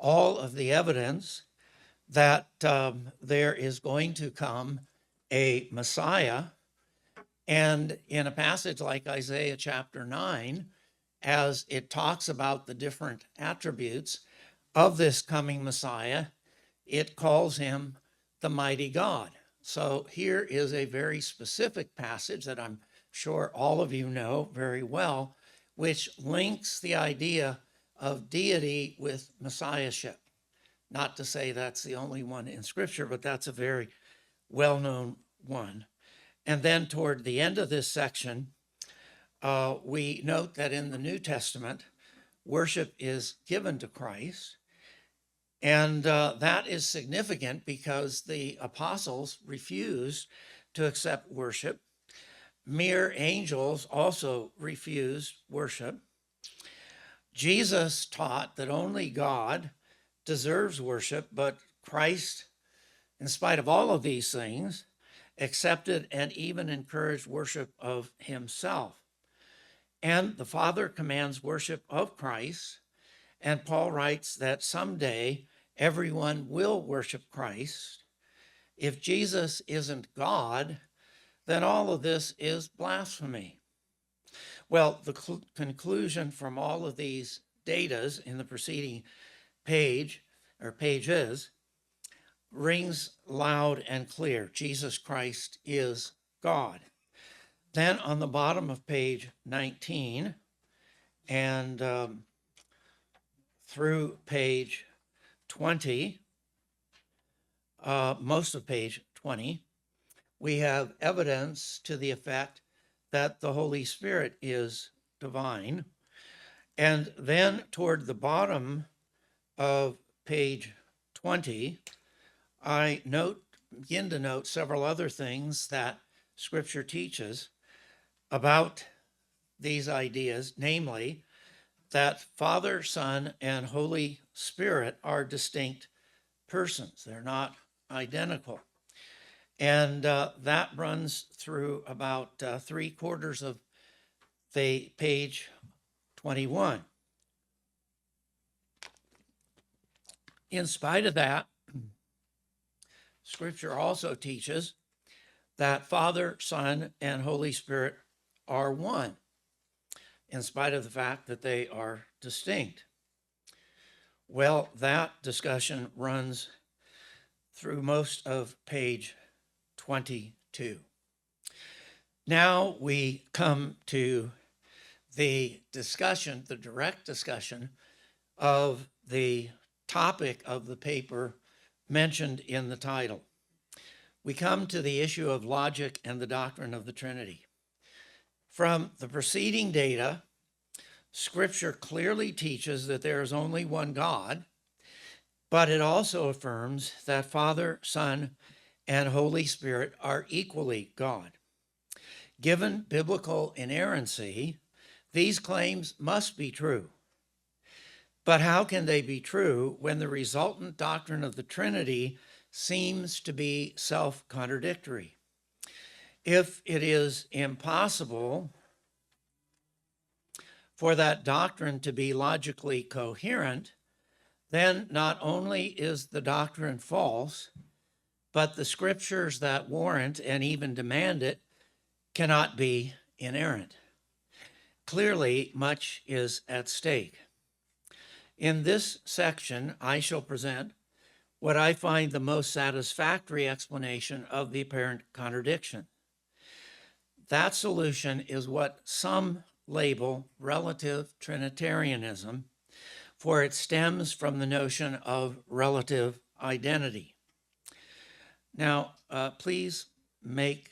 all of the evidence that there is going to come a Messiah. And in a passage like Isaiah chapter 9, as it talks about the different attributes of this coming Messiah, it calls him the mighty God. So here is a very specific passage that I'm sure all of you know very well, which links the idea of deity with messiahship. Not to say that's the only one in Scripture, but that's a very well-known one. And then toward the end of this section, we note that in the New Testament, worship is given to Christ. And that is significant because the apostles refused to accept worship. Mere angels also refused worship. Jesus taught that only God deserves worship, but Christ, in spite of all of these things, accepted and even encouraged worship of himself. And the Father commands worship of Christ, and Paul writes that someday everyone will worship Christ. If Jesus isn't God, then all of this is blasphemy. Well, the conclusion from all of these datas in the preceding page or pages rings loud and clear. Jesus Christ is God. Then on the bottom of page 19 and through page 20, most of page 20, we have evidence to the effect that the Holy Spirit is divine. And then toward the bottom of page 20, I begin to note several other things that Scripture teaches about these ideas, namely that Father, Son, and Holy Spirit are distinct persons. They're not identical. And that runs through about 3/4 of the page 21. In spite of that, Scripture also teaches that Father, Son, and Holy Spirit are one, in spite of the fact that they are distinct. Well, that discussion runs through most of page 22. Now we come to the discussion, the direct discussion of the topic of the paper mentioned in the title. We come to the issue of logic and the doctrine of the Trinity. From the preceding data, Scripture clearly teaches that there is only one God, but it also affirms that Father, Son, and Holy Spirit are equally God. Given biblical inerrancy, these claims must be true. But how can they be true when the resultant doctrine of the Trinity seems to be self-contradictory? If it is impossible for that doctrine to be logically coherent, then not only is the doctrine false, but the Scriptures that warrant and even demand it cannot be inerrant. Clearly, much is at stake. In this section, I shall present what I find the most satisfactory explanation of the apparent contradiction. That solution is what some label relative Trinitarianism, for it stems from the notion of relative identity. Now, please make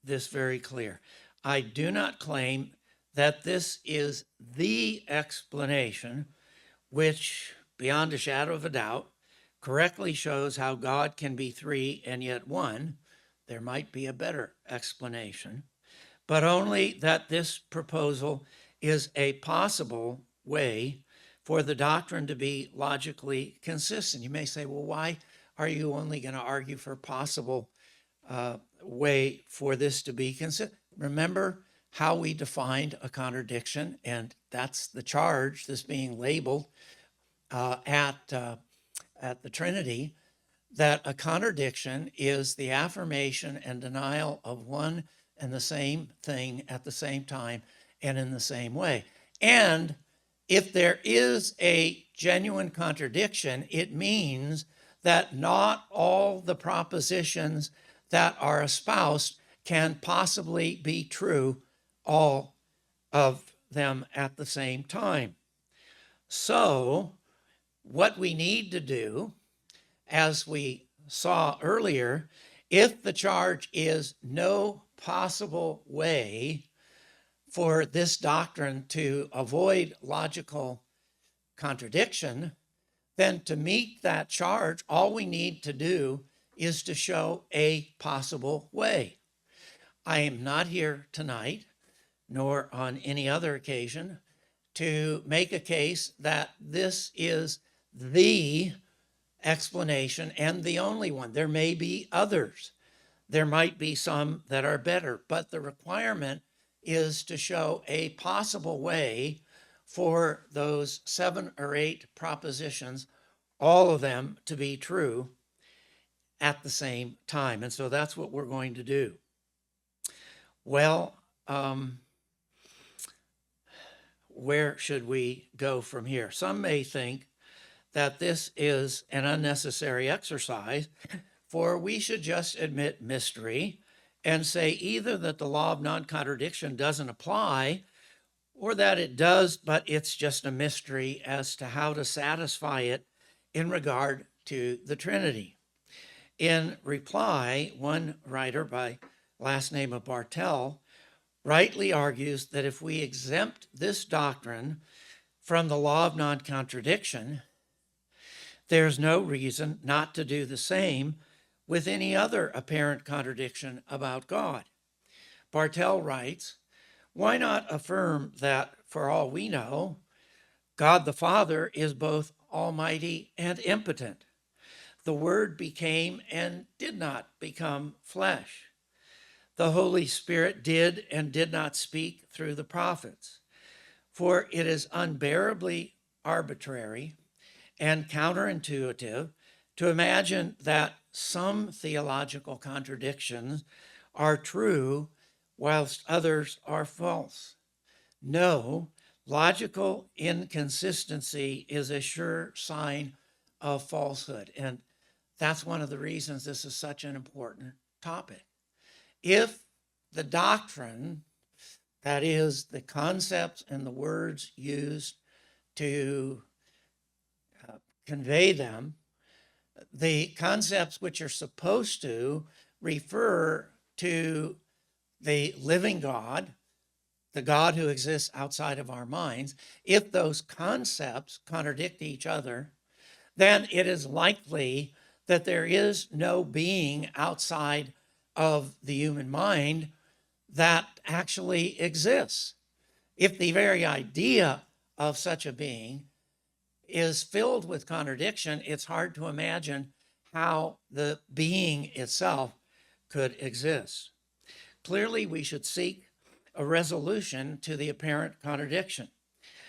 this very clear. I do not claim that this is the explanation which, beyond a shadow of a doubt, correctly shows how God can be three and yet one. There might be a better explanation, but only that this proposal is a possible way for the doctrine to be logically consistent. You may say, well, why are you only going to argue for a possible way for this to be consistent? Remember how we defined a contradiction, and that's the charge that's being labeled at the Trinity, that a contradiction is the affirmation and denial of one and the same thing at the same time and in the same way. And if there is a genuine contradiction, it means that not all the propositions that are espoused can possibly be true, all of them at the same time. So, what we need to do, as we saw earlier, if the charge is no possible way for this doctrine to avoid logical contradiction, then to meet that charge, all we need to do is to show a possible way. I am not here tonight, nor on any other occasion, to make a case that this is the explanation and the only one. There may be others. There might be some that are better, but the requirement is to show a possible way for those 7 or 8 propositions, all of them to be true at the same time. And so that's what we're going to do. Well, where should we go from here? Some may think that this is an unnecessary exercise, for we should just admit mystery and say either that the law of non-contradiction doesn't apply, or that it does, but it's just a mystery as to how to satisfy it in regard to the Trinity. In reply, one writer by last name of Bartel rightly argues that if we exempt this doctrine from the law of non-contradiction, there's no reason not to do the same with any other apparent contradiction about God. Bartel writes, why not affirm that, for all we know, God the Father is both almighty and impotent? The Word became and did not become flesh. The Holy Spirit did and did not speak through the prophets. For it is unbearably arbitrary and counterintuitive to imagine that some theological contradictions are true whilst others are false. No, logical inconsistency is a sure sign of falsehood. And that's one of the reasons this is such an important topic. If the doctrine, that is, the concepts and the words used to convey them, the concepts which are supposed to refer to the living God, the God who exists outside of our minds, if those concepts contradict each other, then it is likely that there is no being outside of the human mind that actually exists. If the very idea of such a being is filled with contradiction, it's hard to imagine how the being itself could exist. Clearly, we should seek a resolution to the apparent contradiction.